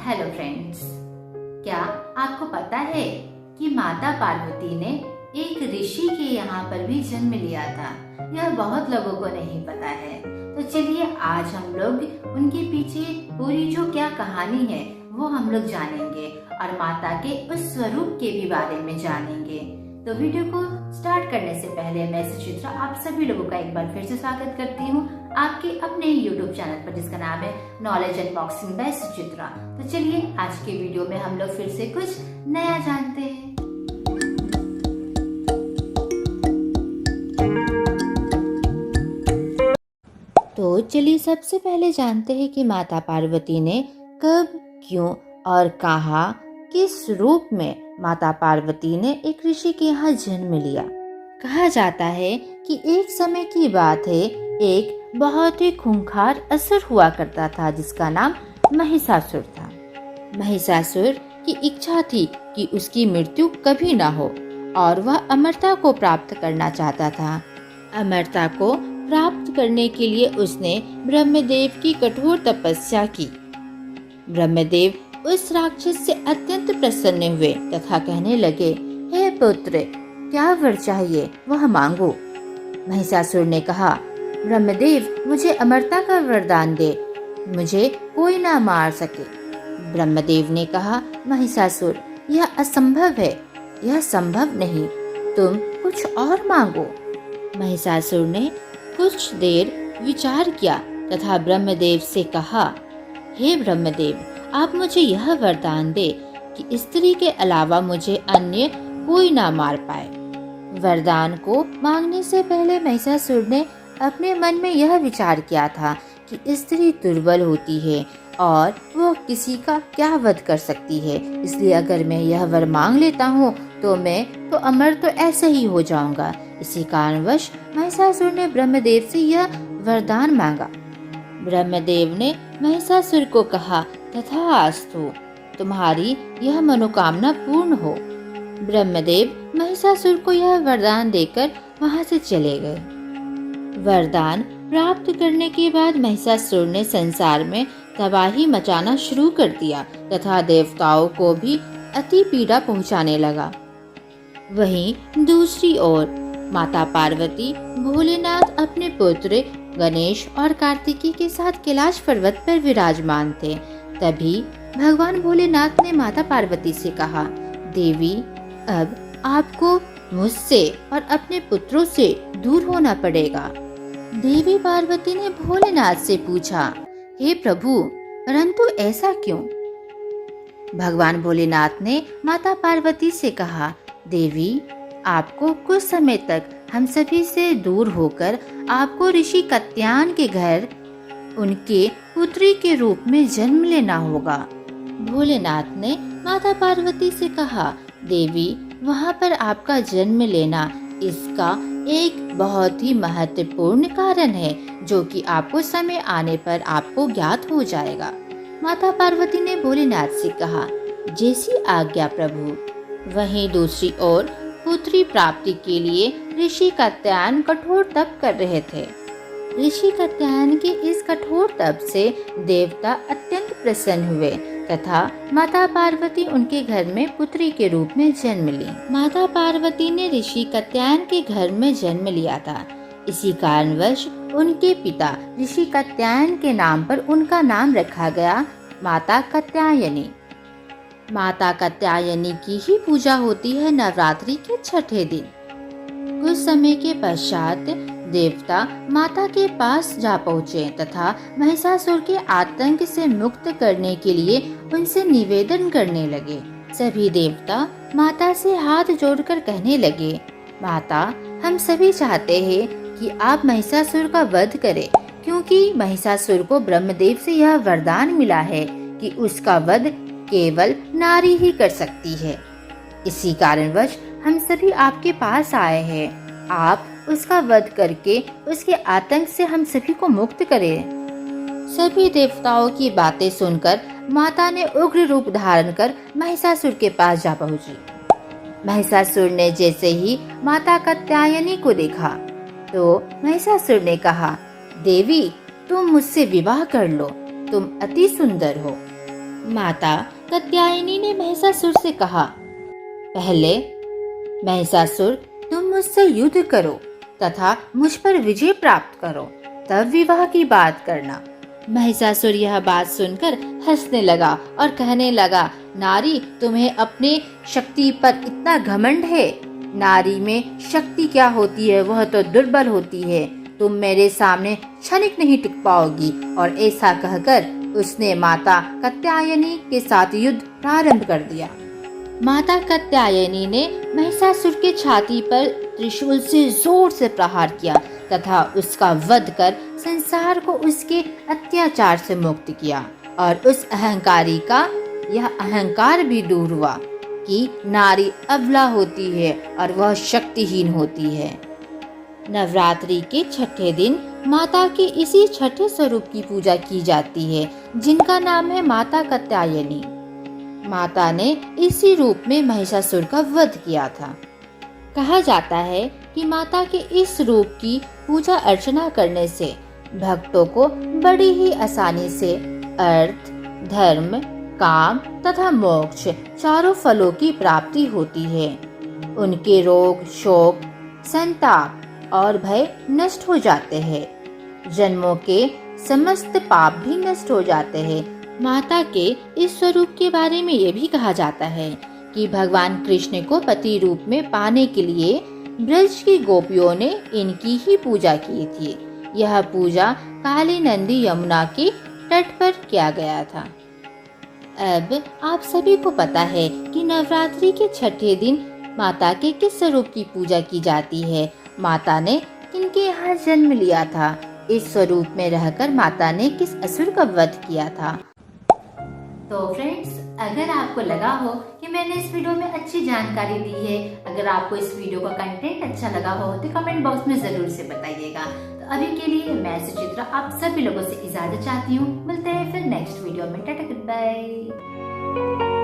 Hello friends, क्या आपको पता है कि माता पार्वती ने एक ऋषि के यहाँ पर भी जन्म लिया था। यह बहुत लोगों को नहीं पता है। तो चलिए आज हम लोग उनके पीछे पूरी जो क्या कहानी है वो हम लोग जानेंगे और माता के उस स्वरूप के भी बारे में जानेंगे। तो वीडियो को स्टार्ट करने से पहले मैं सुचित्रा आप सभी लोगों का एक बार फिर से स्वागत करती हूँ आपके अपने YouTube चैनल पर, जिसका नाम है नॉलेज अनबॉक्सिंग बाय सुचित्रा। तो चलिए आज के वीडियो में हम लोग फिर से कुछ नया जानते हैं। तो चलिए सबसे पहले जानते हैं कि माता पार्वती ने कब, क्यों और कहाँ, किस रूप में माता पार्वती ने एक ऋषि के यहाँ जन्म लिया। कहा जाता है कि एक समय की बात है, एक बहुत ही खूंखार असुर हुआ करता था जिसका नाम महिषासुर था। महिषासुर की इच्छा थी कि उसकी मृत्यु कभी ना हो और वह अमरता को प्राप्त करना चाहता था। अमरता को प्राप्त करने के लिए उसने ब्रह्मदेव की कठोर तपस्या की। ब्रह्मदेव उस राक्षस से अत्यंत प्रसन्न हुए तथा कहने लगे, हे पुत्र, क्या वर चाहिए वह मांगो। महिषासुर ने कहा, ब्रह्मदेव मुझे अमरता का वरदान दे, मुझे कोई ना मार सके। ब्रह्मदेव ने कहा, महिषासुर यह असंभव है, यह संभव नहीं, तुम कुछ और मांगो। महिषासुर ने कुछ देर विचार किया तथा ब्रह्मदेव से कहा, हे ब्रह्मदेव, आप मुझे यह वरदान दे कि स्त्री के अलावा मुझे अन्य कोई ना मार पाए। वरदान को मांगने से पहले महिषासुर ने अपने मन में यह विचार किया था कि स्त्री दुर्बल होती है और वो किसी का क्या वध कर सकती है, इसलिए अगर मैं यह वर मांग लेता हूँ तो मैं तो अमर तो ऐसे ही हो जाऊंगा। इसी कारणवश महिषासुर ने ब्रह्मदेव से यह वरदान मांगा। ब्रह्मदेव ने महिषासुर को कहा, तथास्तु, तुम्हारी यह मनोकामना पूर्ण हो। ब्रह्मदेव महिषासुर को यह वरदान देकर वहां से चले गए। वरदान प्राप्त करने के बाद महिषासुर ने संसार में तबाही मचाना शुरू कर दिया तथा देवताओं को भी अति पीड़ा पहुंचाने लगा। वहीं दूसरी ओर माता पार्वती भोलेनाथ अपने पुत्र गणेश और कार्तिकी के साथ कैलाश पर्वत पर विराजमान थे। तभी भगवान भोलेनाथ ने माता पार्वती से कहा, देवी, अब आपको मुझसे और अपने पुत्रों से दूर होना पड़ेगा। देवी पार्वती ने भोलेनाथ से पूछा, हे प्रभु, परंतु ऐसा क्यों? भगवान भोलेनाथ ने माता पार्वती से कहा, देवी, आपको कुछ समय तक हम सभी से दूर होकर आपको ऋषि कात्यायन के घर उनके पुत्री के रूप में जन्म लेना होगा। भोलेनाथ ने माता पार्वती से कहा, देवी, वहाँ पर आपका जन्म लेना इसका एक बहुत ही महत्वपूर्ण कारण है जो कि आपको समय आने पर आपको ज्ञात हो जाएगा। माता पार्वती ने भोलेनाथ से कहा, जैसी आज्ञा प्रभु। वहीं दूसरी ओर पुत्री प्राप्ति के लिए ऋषि कात्यायन कठोर तप कर रहे थे। ऋषि कात्यायन के इस कठोर तप से देवता अत्यंत प्रसन्न हुए तथा माता पार्वती उनके घर में पुत्री के रूप में जन्म ली। माता पार्वती ने ऋषि कात्यायन के घर में जन्म लिया था। इसी कारणवश उनके पिता ऋषि कात्यायन के नाम पर उनका नाम रखा गया माता कात्यायनी। माता कात्यायनी की ही पूजा होती है नवरात्रि के छठे दिन। कुछ समय के पश्चात देवता माता के पास जा पहुँचे तथा महिषासुर के आतंक से मुक्त करने के लिए उनसे निवेदन करने लगे। सभी देवता माता से हाथ जोड़कर कहने लगे, माता, हम सभी चाहते हैं कि आप महिषासुर का वध करें, क्योंकि महिषासुर को ब्रह्मदेव से यह वरदान मिला है कि उसका वध केवल नारी ही कर सकती है। इसी कारणवश हम सभी आपके पास आए हैं। आप उसका वध करके उसके आतंक से हम सभी को मुक्त करें। सभी देवताओं की बातें सुनकर माता ने उग्र रूप धारण कर महिषासुर के पास जा पहुंची। महिषासुर ने जैसे ही माता कात्यायनी को देखा तो महिषासुर ने कहा, देवी, तुम मुझसे विवाह कर लो, तुम अति सुंदर हो। माता कात्यायनी ने महिषासुर से कहा, पहले महिषासुर तुम मुझसे युद्ध करो तथा मुझ पर विजय प्राप्त करो, तब विवाह की बात करना। महिषासुर यह बात सुनकर हंसने लगा और कहने लगा, नारी, तुम्हें अपने शक्ति पर इतना घमंड है। नारी में शक्ति क्या होती है, वह तो दुर्बल होती है। तुम मेरे सामने क्षणिक नहीं टिक पाओगी। और ऐसा कहकर उसने माता कात्यायनी के साथ युद्ध प्रारंभ कर दिया। माता कात्यायनी ने महिषासुर के छाती पर त्रिशूल से जोर से प्रहार किया तथा उसका वध कर संसार को उसके अत्याचार से मुक्त किया। और उस अहंकारी का यह अहंकार भी दूर हुआ कि नारी अबला होती है और वह शक्तिहीन होती है। नवरात्रि के छठे दिन माता के इसी छठे स्वरूप की पूजा की जाती है, जिनका नाम है माता कात्यायनी। माता ने इसी रूप में महिषासुर का वध किया था। कहा जाता है कि माता के इस रूप की पूजा अर्चना करने से भक्तों को बड़ी ही आसानी से अर्थ, धर्म, काम तथा मोक्ष चारों फलों की प्राप्ति होती है। उनके रोग, शोक, संताप और भय नष्ट हो जाते हैं। जन्मों के समस्त पाप भी नष्ट हो जाते हैं। माता के इस स्वरूप के बारे में ये भी कहा जाता है कि भगवान कृष्ण को पति रूप में पाने के लिए ब्रज की गोपियों ने इनकी ही पूजा की थी। यह पूजा काली नंदी यमुना के तट पर किया गया था। अब आप सभी को पता है कि नवरात्रि के छठे दिन माता के किस स्वरूप की पूजा की जाती है। माता ने किनके यहाँ जन्म लिया था, इस स्वरूप में रहकर माता ने किस असुर का वध किया था। तो फ्रेंड्स, अगर आपको लगा हो कि मैंने इस वीडियो में अच्छी जानकारी दी है, अगर आपको इस वीडियो का कंटेंट अच्छा लगा हो तो कमेंट बॉक्स में जरूर से बताइएगा। तो अभी के लिए मैं सुचित्रा आप सभी लोगों से इजाजत चाहती हूँ। मिलते हैं फिर नेक्स्ट वीडियो में। Tata, good bye.